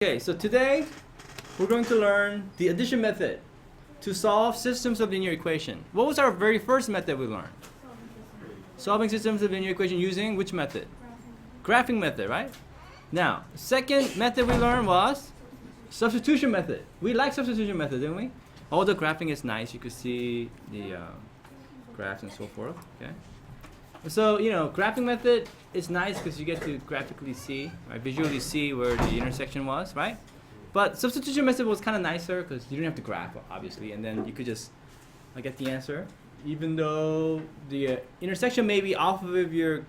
Okay, so today we're going to learn the addition method to solve systems of linear equation. What was our very first method we learned? Solving systems of linear equation using which method? Graphing method, right? Now, second method we learned was substitution method. We like substitution method, didn't we? All the graphing is nice. You could see the graphs and so forth. Okay. So, graphing method is nice because you get to graphically see, right, visually see where the intersection was, right? But substitution method was kind of nicer because you didn't have to graph, obviously, and then you could just get the answer, even though the intersection may be off of your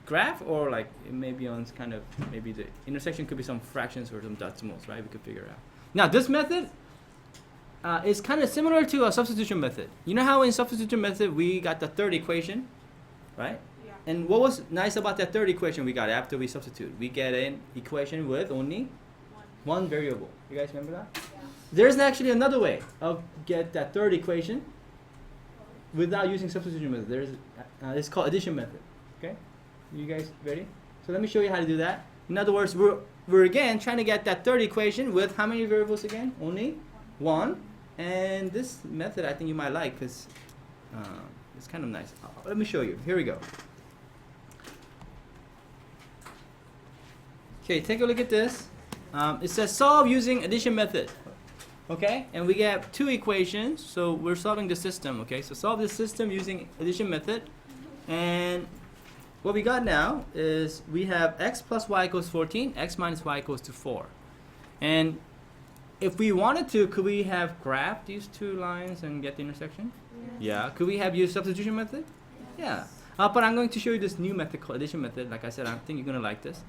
graph, or like it may be on kind of, maybe the intersection could be some fractions or some decimals, right? We could figure it out. Now, this method is kind of similar to a substitution method. You know how in substitution method we got the third equation? Right? Yeah. And what was nice about that third equation we got after we substitute? We get an equation with only one variable. You guys remember that? Yeah. There's actually another way of get that third equation without using substitution method. There's it's called addition method. Okay? You guys ready? So let me show you how to do that. In other words, we're again trying to get that third equation with how many variables again? Only one. And this method I think you might like because it's kind of nice. Let me show you. Here we go. Okay, take a look at this. It says solve using addition method. Okay, and we get two equations. So we're solving the system. Okay, so solve the system using addition method. And what we got now is we have x plus y equals 14, x minus y equals to 4. And if we wanted to, could we have graphed these two lines and get the intersection? Yes. Yeah. Could we have used substitution method? Yes. Yeah. But I'm going to show you this new method called addition method. Like I said, I think you're going to like this.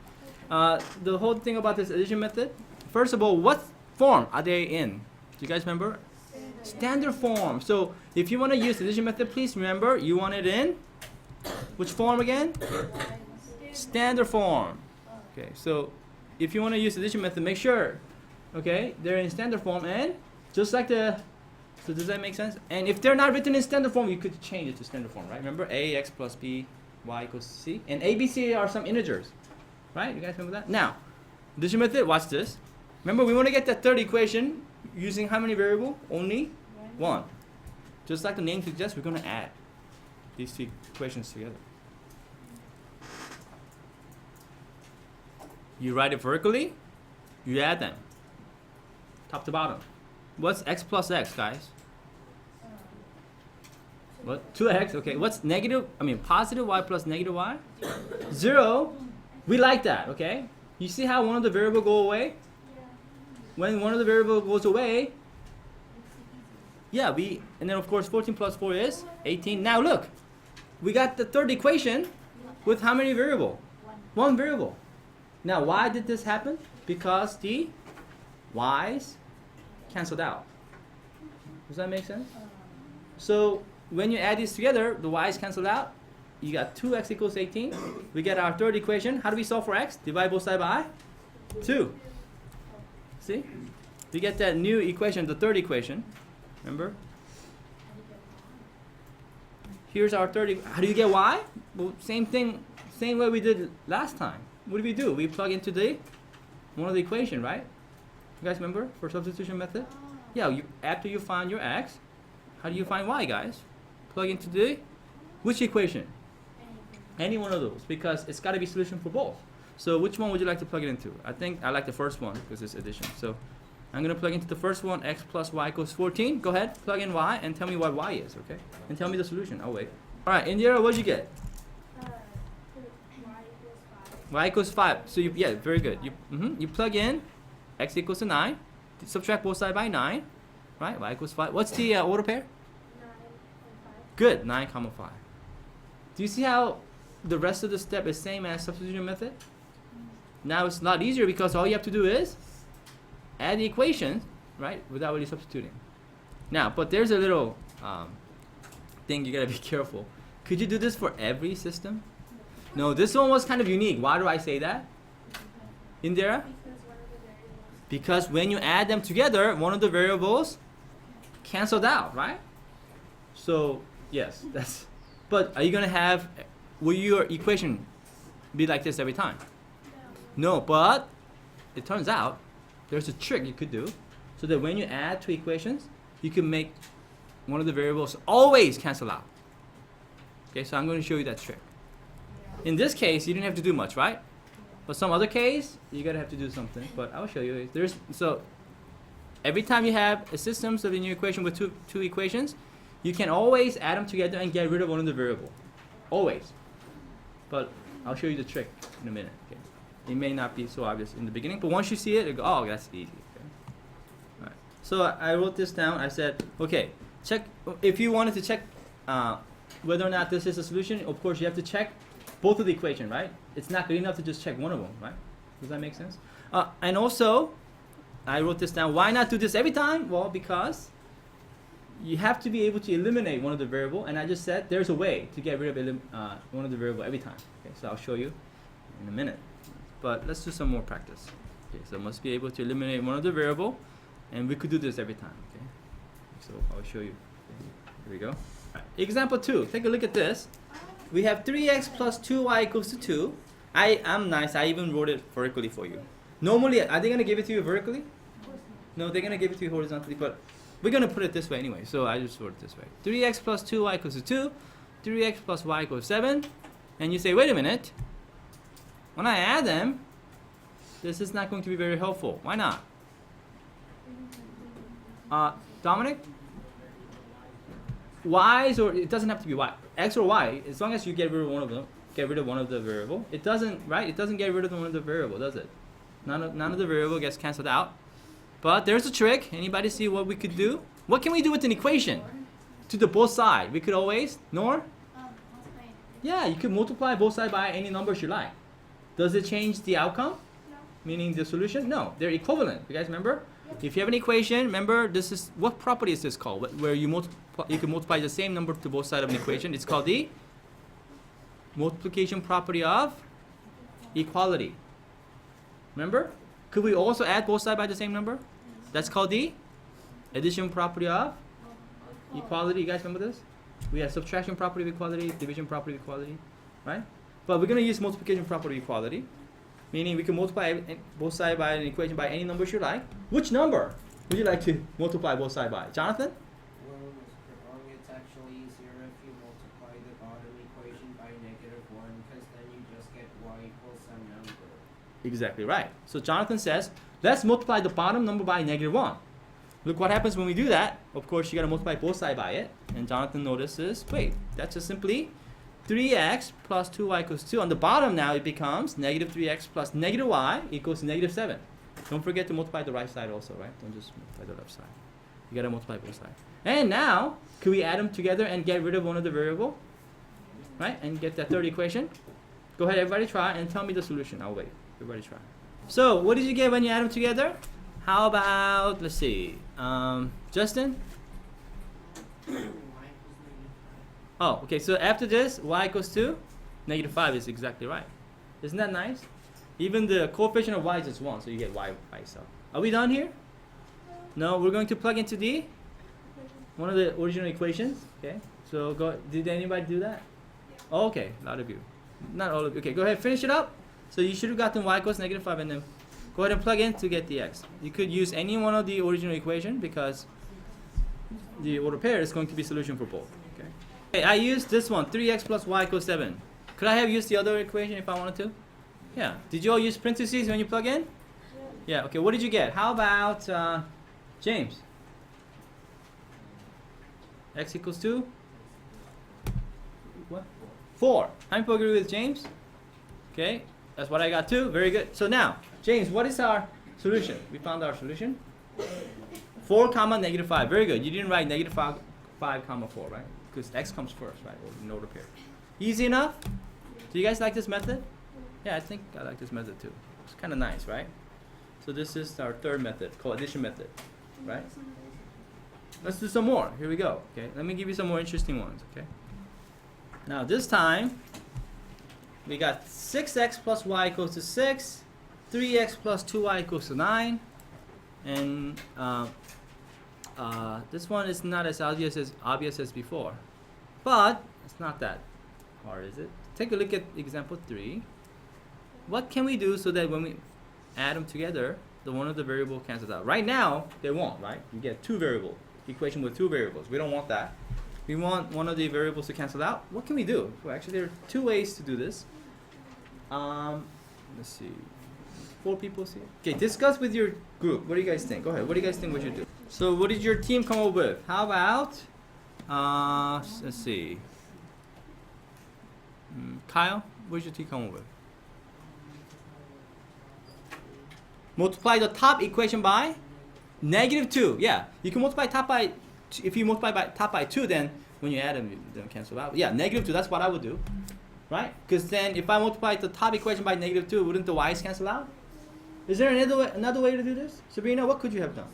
The whole thing about this addition method, first of all, what form are they in? Do you guys remember? Standard form. So if you want to use addition method, please remember you want it in which form again? Standard form. Okay. So if you want to use addition method, make sure, okay, they're in standard form, and just like so does that make sense? And if they're not written in standard form, you could change it to standard form, right? Remember, ax plus b, y equals c. And a, b, c are some integers, right? You guys remember that? Now, addition method, watch this. Remember, we want to get that third equation using how many variable? Only one. Just like the name suggests, we're going to add these two equations together. You write it vertically, you add them. Top to bottom. What's x plus x, guys? What? 2x. Okay. What's positive y plus negative y? 0. We like that. Okay. You see how one of the variable go away? When one of the variable goes away, yeah, and then of course 14 plus 4 is 18. Now look, we got the third equation with how many variable? One variable. Now why did this happen? Because the y's canceled out. Does that make sense? So when you add these together, the y's canceled out. You got 2x equals 18. We get our third equation. How do we solve for x? Divide both sides by 2. See? We get that new equation, the third equation. Remember? Here's our third. How do you get y? Well, same thing, same way we did last time. What do? We plug into one of the equation, right? You guys remember for substitution method? Yeah, after you find your x, how do you find y, guys? Plug into which equation? Any one of those, because it's got to be solution for both. So which one would you like to plug it into? I think I like the first one because it's addition. So I'm going to plug into the first one, x plus y equals 14. Go ahead, plug in y and tell me what y is, okay? And tell me the solution. I'll wait. All right, Indira, what did you get? Y equals 5. So very good. You plug in x equals to 9. Subtract both sides by 9. Right? Y equals 5. What's the order pair? 9 and 5. Good. 9, 5. Do you see how the rest of the step is same as substitution method? Now it's a lot easier because all you have to do is add the equations, right? Without really substituting. Now, but there's a little thing you got to be careful. Could you do this for every system? No, this one was kind of unique. Why do I say that? Indira? Because when you add them together, one of the variables canceled out, right? So, yes, that's. But are you going to will your equation be like this every time? No, but it turns out there's a trick you could do so that when you add two equations, you can make one of the variables always cancel out. Okay, so I'm going to show you that trick. In this case, you didn't have to do much, right? But some other case, you're going to have to do something. But I'll show you. So every time you have a system of linear equation with two equations, you can always add them together and get rid of one of the variable. Always. But I'll show you the trick in a minute. Okay? It may not be so obvious in the beginning, but once you see it, you go, oh, that's easy. Okay? All right. So I wrote this down. I said, okay, check. If you wanted to check whether or not this is a solution, of course, you have to check both of the equation, right? It's not good enough to just check one of them, right? Does that make sense? And also, I wrote this down. Why not do this every time? Well, because you have to be able to eliminate one of the variable, and I just said there's a way to get rid of one of the variable every time. Okay, so I'll show you in a minute. But let's do some more practice. Okay, so must be able to eliminate one of the variable, and we could do this every time. Okay, so I'll show you. Okay, here we go. Right. Example 2. Take a look at this. We have 3x plus 2y equals to 2. I'm nice. I even wrote it vertically for you. Normally, are they going to give it to you vertically? No, they're going to give it to you horizontally, but we're going to put it this way anyway, so I just wrote it this way. 3x plus 2y equals to 2. 3x plus y equals 7. And you say, wait a minute. When I add them, this is not going to be very helpful. Why not? Dominic? Y's, or it doesn't have to be y. X or y, as long as you get rid of one of them, get rid of one of the variable. It doesn't, right? It doesn't get rid of one of the variable, does it? None of the variable gets canceled out. But there's a trick. Anybody see what we could do? What can we do with an equation? To the both sides. We could always, Nor? Yeah, you could multiply both sides by any numbers you like. Does it change the outcome? No. Meaning the solution? No, they're equivalent. You guys remember? Yep. If you have an equation, remember this is, what property is this called? Where you can multiply the same number to both sides of an equation. It's called the multiplication property of equality. Remember? Could we also add both sides by the same number? That's called the addition property of equality. You guys remember this? We have subtraction property of equality, division property of equality, right? But we're going to use multiplication property of equality, meaning we can multiply both sides by an equation by any numbers you like. Which number would you like to multiply both sides by? Jonathan? Well, Mr. Ong, it's actually easier if you multiply the bottom equation by -1, because then you just get y equals some number. Exactly right. So Jonathan says, let's multiply the bottom number by -1. Look what happens when we do that. Of course, you got to multiply both sides by it. And Jonathan notices, wait, that's just simply 3x plus 2y equals 2. On the bottom now, it becomes -3x plus -y equals -7. Don't forget to multiply the right side also, right? Don't just multiply the left side. You got to multiply both sides. And now, can we add them together and get rid of one of the variable? Right? And get that third equation? Go ahead, everybody try and tell me the solution. I'll wait. Everybody try. So, what did you get when you add them together? How about, let's see, Justin? Oh, okay, so after this, y equals to -5 is exactly right. Isn't that nice? Even the coefficient of y is just 1, so you get y by itself. Are we done here? No, we're going to plug into one of the original equations. Okay, so did anybody do that? Oh, okay, a lot of you. Not all of you. Okay, go ahead, finish it up. So you should have gotten y equals -5, and then go ahead and plug in to get the x. You could use any one of the original equation because the order pair is going to be solution for both. Okay. Hey, I used this one, 3x plus y equals 7. Could I have used the other equation if I wanted to? Yeah. Did you all use parentheses when you plug in? Yeah. Okay. What did you get? How about James? X equals 2? What? 4. How many people agree with James? Okay. That's what I got too. Very good. So now, James, what is our solution? We found our solution. 4 comma -5. Very good. You didn't write -5 comma 4, right? Because x comes first, right? Or in order pair. Easy enough? Do you guys like this method? Yeah, I think I like this method too. It's kind of nice, right? So this is our third method, called addition method, right? Let's do some more. Here we go. Okay, let me give you some more interesting ones. Okay. Now this time we got 6x plus y equals to 6, 3x plus 2y equals to 9, and this one is not as obvious as before, but it's not that hard, is it? Take a look at example 3. What can we do so that when we add them together, the one of the variable cancels out. Right now, they won't, right? You get two variable equation with two variables. We don't want that. We want one of the variables to cancel out. What can we do? Well, actually, there are two ways to do this. Let's see. 4 people see. Okay, discuss with your group. What do you guys think? Go ahead. What do you guys think we should do? So, what did your team come up with? How about, let's see. Kyle, what did your team come up with? Multiply the top equation by -2. Yeah, you can multiply top by. If you multiply by top by 2, then when you add them, they don't cancel out. Yeah, -2. That's what I would do, right? Because then if I multiply the top equation by -2, wouldn't the y's cancel out? Is there another way to do this? Sabrina, what could you have done?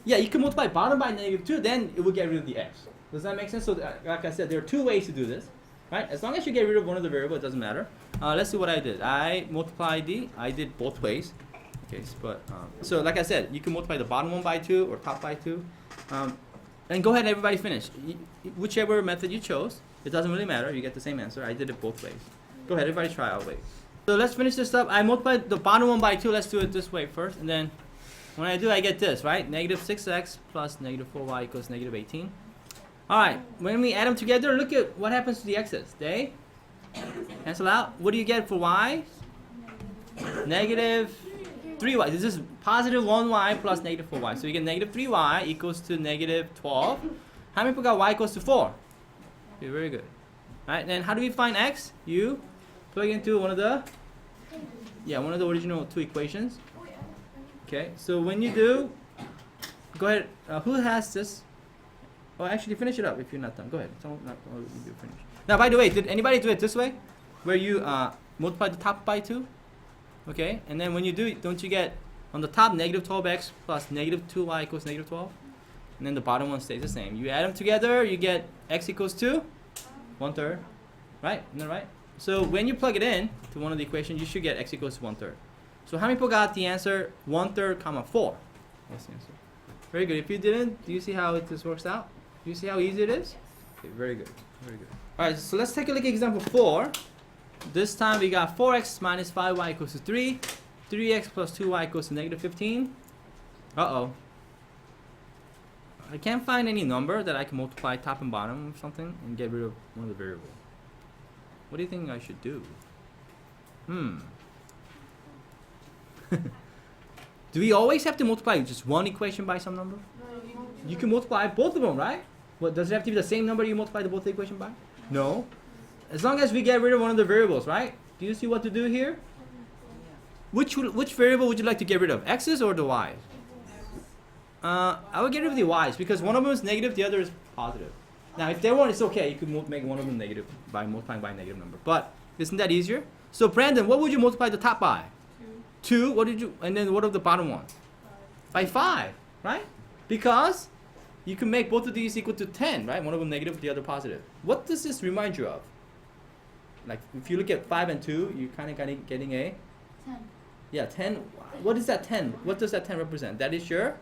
Yeah, you can multiply bottom by -2, then it will get rid of the x. Does that make sense? So, like I said, there are two ways to do this, right? As long as you get rid of one of the variables, it doesn't matter. Let's see what I did. I did both ways. Okay, but so like I said, you can multiply the bottom one by 2 or top by 2. And go ahead, everybody finish. Whichever method you chose, it doesn't really matter. You get the same answer. I did it both ways. Go ahead, everybody try. I'll wait. So let's finish this up. I multiplied the bottom one by 2. Let's do it this way first, and then when I do, I get this, right? -6x plus -4y equals -18. All right. When we add them together, look at what happens to the x's. They cancel out. What do you get for y? -3y. This is positive 1y plus -4y. So you get -3y equals to -12. How many people got y equals to 4? Okay, very good. All right, then how do we find x? You plug into one of the original two equations. Okay, so when you do, go ahead. Who has this? Oh, actually, finish it up if you're not done. Go ahead. You finish. Now, by the way, did anybody do it this way, where you multiply the top by 2? Okay, and then when you do, don't you get on the top -12x plus -2y equals -12? And then the bottom one stays the same. You add them together, you get x equals to 1/3, right? Isn't that right? So when you plug it in to one of the equations, you should get x equals to 1/3. So how many people got the answer 1/3, 4? That's the answer. Very good. If you didn't, do you see how this works out? Do you see how easy it is? Okay, very good. Very good. All right, so let's take a look at example 4. This time we got 4x minus 5y equals to 3. 3x plus 2y equals to -15. Uh-oh. I can't find any number that I can multiply top and bottom or something and get rid of one of the variables. What do you think I should do? Do we always have to multiply just one equation by some number? You can multiply both of them, right? What, does it have to be the same number you multiply the both the equation by? No. As long as we get rid of one of the variables, right? Do you see what to do here? Which variable would you like to get rid of? X's or the y's? I would get rid of the y's because one of them is negative, the other is positive. Now, if they weren't, it's okay. You could make one of them negative by multiplying by a negative number. But isn't that easier? So, Brandon, what would you multiply the top by? 2. What did you? And then what of the bottom one? 5. By 5, right? Because you can make both of these equal to 10, right? One of them negative, the other positive. What does this remind you of? Like, if you look at 5 and 2, you're kind of getting a 10. Yeah, 10. What is that 10? What does that 10 represent? That is your,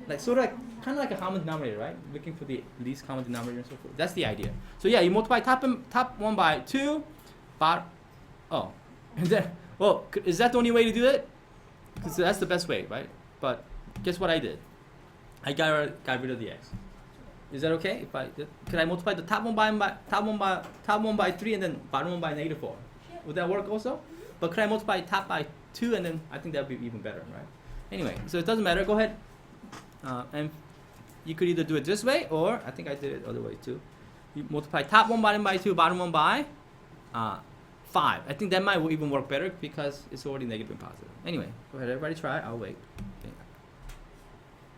like, sort of like, kind of like a common denominator, right? Looking for the least common denominator and so forth. That's the idea. So yeah, you multiply top one by 2, and then, well, is that the only way to do it? Because that's the best way, right? But guess what I did? I got rid of the x. Is that okay? If I could I multiply the top one by 3 and then bottom one by -4? Would that work also? But could I multiply top by 2 and then I think that would be even better, right? Anyway, so it doesn't matter. Go ahead, and you could either do it this way or I think I did it the other way too. You multiply top one by 2, bottom one by 5. I think that might even work better because it's already negative and positive. Anyway, go ahead, everybody try. I'll wait. Okay.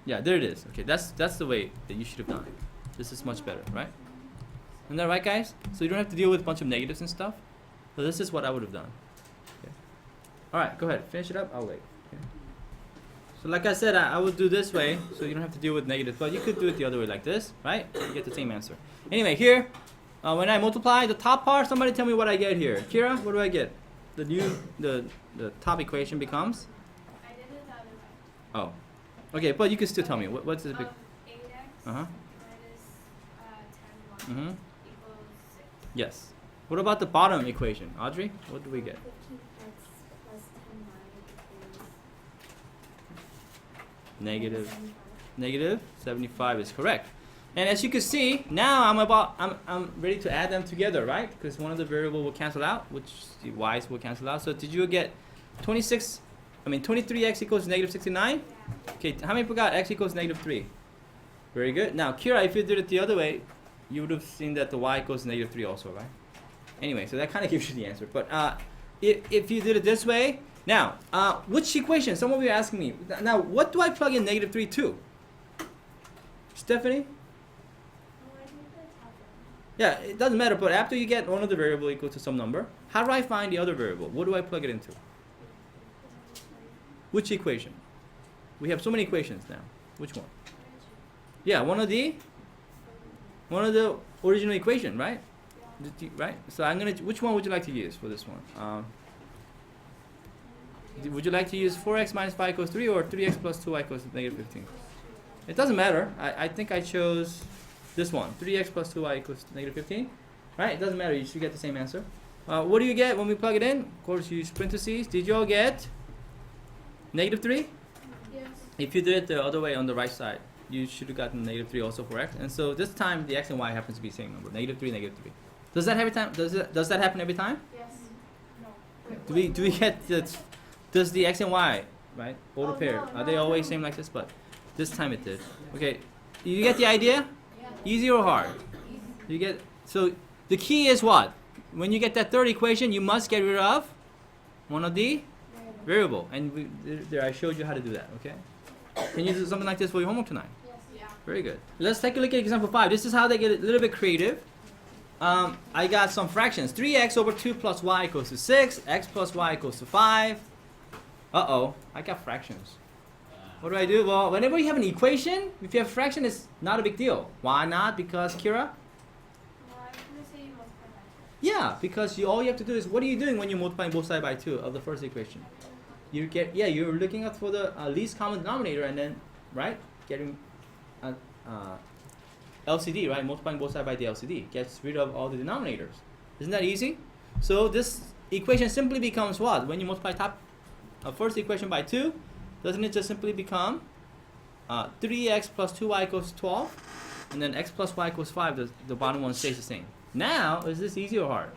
Yeah, there it is. Okay, that's the way that you should have done it. This is much better, right? Isn't that right, guys? So you don't have to deal with a bunch of negatives and stuff. So this is what I would have done. Okay. All right, go ahead. Finish it up. I'll wait. Okay. So like I said, I would do this way, so you don't have to deal with negatives. But you could do it the other way, like this, right? You get the same answer. Anyway, here, when I multiply the top part, somebody tell me what I get here. Kira, what do I get? The top equation becomes. I did it the other way. Oh. Okay, but you can still tell me what's the big. 8x Uh huh. minus 10y Mhm. equals 6. Yes. What about the bottom equation, Audrey? What do we get? 15x plus 10y equals Negative 75 is correct. And as you can see, now I'm ready to add them together, right? Because one of the variable will cancel out, which the y's will cancel out. So did you get 23x equals negative 69? Yeah. Okay, how many people got x equals negative 3? Very good. Now, Kira, if you did it the other way, you would have seen that the y equals negative 3 also, right? Anyway, so that kind of gives you the answer. But if you did it this way, now, which equation? Some of you are asking me. Now, what do I plug in negative 3 to? Stephanie? Oh, I think the top one. Yeah, it doesn't matter, but after you get one of the variable equal to some number, how do I find the other variable? What do I plug it into? Which equation? We have so many equations now. Which one? Yeah, one of the original equation, right? Right? So I'm gonna. Which one would you like to use for this one? Would you like to use 4x minus 5 equals 3 or 3x plus 2y equals negative 15? It doesn't matter. I think I chose this one. 3x plus 2y equals negative 15. Right? It doesn't matter. You should get the same answer. What do you get when we plug it in? Of course, you use parentheses. Did you all get negative 3? Yes. If you did it the other way on the right side, you should have gotten negative 3 also correct. And so this time the x and y happens to be the same number. Negative 3, negative 3. Does that every time? Does that happen every time? Yes. No. Do we get the? Does the x and y, right, both Oh, pair? no, Are they no, always no. same like this? But this time it did. Okay, you get the idea? Yeah. Easy or hard? You get. So the key is what? When you get that third equation, you must get rid of one of the variable. And there I showed you how to do that. Okay. Can you do something like this for your homework tonight? Yes. Yeah. Very good. Let's take a look at example 5. This is how they get a little bit creative. I got some fractions. 3x over 2 plus y equals to 6. X plus y equals to 5. Uh-oh, I got fractions. What do I do? Well, whenever you have an equation, if you have a fraction, it's not a big deal. Why not? Because, Kira? Well, I was gonna say you multiply by Yeah, because all you have to do is, what are you doing when you're multiplying both sides by 2 of the first equation? You're looking out for the least common denominator and then, right, getting LCD, right? Multiplying both sides by the LCD gets rid of all the denominators. Isn't that easy? So this equation simply becomes what? When you multiply first equation by 2, doesn't it just simply become 3x plus 2y equals 12? And then x plus y equals 5, the bottom one stays the same. Now, is this easy or hard?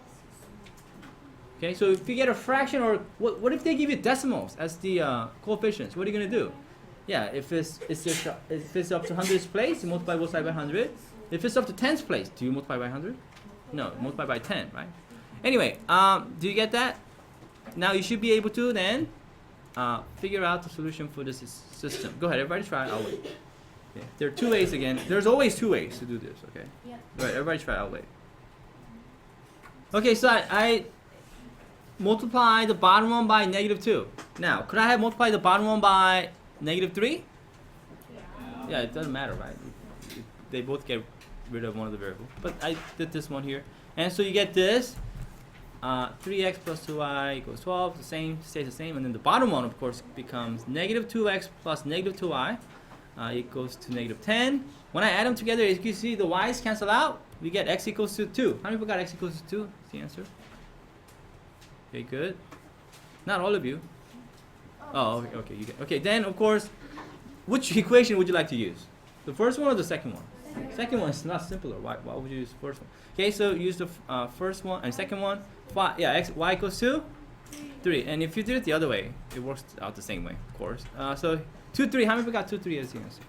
Okay, so if you get a fraction, or what if they give you decimals as the coefficients? What are you going to do? Yeah, if it's up to 100th place, you multiply both sides by 100. If it's up to 10th place, do you multiply by 100? No, multiply by 10, right? Anyway, do you get that? Now you should be able to then figure out the solution for this system. Go ahead, everybody try. I'll wait. Okay. There are 2 ways again. There's always 2 ways to do this. Okay. Yeah. All right, everybody try. I'll wait. Okay, so I multiply the bottom one by negative 2. Now, could I have multiplied the bottom one by negative 3? Yeah, it doesn't matter, right? They both get rid of one of the variables. But I did this one here. And so you get this. 3x plus 2y equals 12. The same, stays the same. And then the bottom one, of course, becomes negative 2x plus negative 2y equals to negative 10. When I add them together, as you can see, the y's cancel out. We get x equals to 2. How many people got x equals to 2? That's the answer. Okay, good. Not all of you. Oh, okay, you get. Okay, then of course, which equation would you like to use? The first one or the second one? Second one is not simpler. Why would you use the first one? Okay, so use the first one and second one. Y equals to 3. And if you did it the other way, it works out the same way, of course. So 2, 3. How many people got 2, 3 as the answer?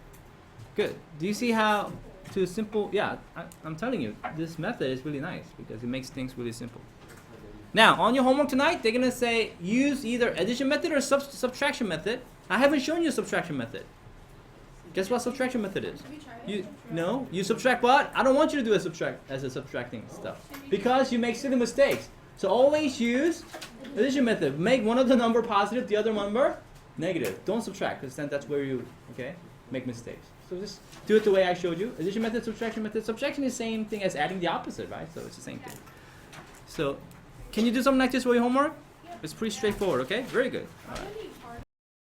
Good. Do you see how to simple? Yeah, I'm telling you, this method is really nice because it makes things really simple. Now, on your homework tonight, they're gonna say use either addition method or subtraction method. I haven't shown you subtraction method. Guess what subtraction method is? You subtract what? I don't want you to do a subtracting stuff because you make silly mistakes. So always use addition method. Make one of the number positive, the other number negative. Don't subtract because then that's where you make mistakes. So just do it the way I showed you. Addition method, subtraction method. Subtraction is the same thing as adding the opposite, right? So it's the same thing. So can you do something like this for your homework? It's pretty straightforward. Okay, very good. All right.